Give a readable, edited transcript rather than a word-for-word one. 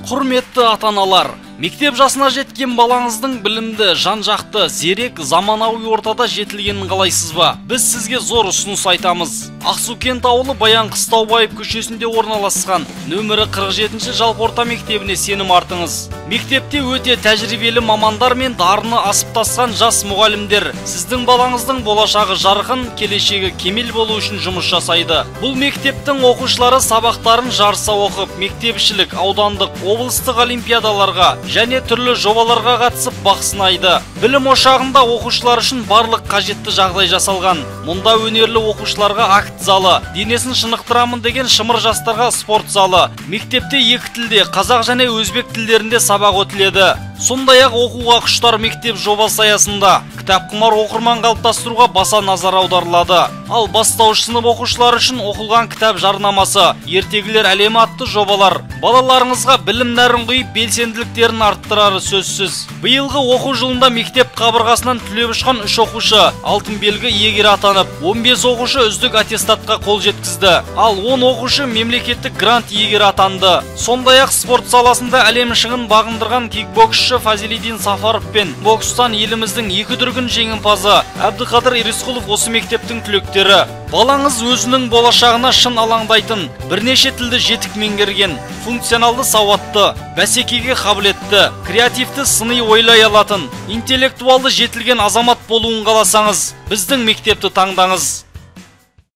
Құрметті ата-аналар, мектеп жасына жеткен балаңыздың білімді, жан-жақты, зерек, заманауи ортада жетілгенін қалайсыз ба? Біз сізге зор ұсыныс айтамыз. Ақсукент ауылы Баян Қыстаубаев көшесінде орналасқан нөмірі 47-ші жалпы орта мектебіне сенім артыңыз. Мектепте өте тәжірибелі мамандар мен дарыны асып тасқан жас мұғалімдер сіздің балаңыздың болашағы жарқын, келешегі кемел болу үшін жұмыс жасайды. Бұл мектептің оқушылары сабақтарын жарыса оқып, мектепішілік, аудандық, облыстық олимпиадаларға және түрлі жобаларға қатысып бақ сынайды. Білім ошағында оқушылар үшін барлық қажетті жағдай жасалған. Мұнда өнерлі оқушыларға акт залы, денесін шынықтырамын деген шымыр жастарға спорт залы. Мектепте екі тілде, қазақ және өзбек тілдерінде сабақ өтіледі. Сондай-ақ оқуға құштар мектеп жобасы аясында кітапқұмар оқырман қалыптастыруға баса назар аударылады. Ал бастауыш сынып оқушылары үшін оқылған кітап жарнамасы, ертегілер әлемі атты жобалар балаларыңызға білім нәрін құйып, белсенділіктерін арттырары сөзсіз. Биылғы оқу жылында мектеп қабырғасынан түлеп ұшқан 3 оқушы алтын белгі иегері атанып, 15 оқушы үздік аттестатқа қол жеткізді. Ал 10 оқушы мемлекеттік грант иегері атанды. Сондай-ақ спорт саласында әлем шыңын бағындырған кикбоксшы Фазилидин Сафаров пен бокстан еліміздің 2 дүркін жеңімпазы Әбдіқадыр Ирисқұлов осы мектептің түлектері. Балаңыз өзінің болашағына шын алаңдайтын, бірнеше тілді жетік меңгерген, функционалды сауатты, бәсекеге қабілетті, креативті сыни ойлай алатын, интеллектуалды жетілген азамат болуын қаласаңыз, біздің мектепті таңдаңыз.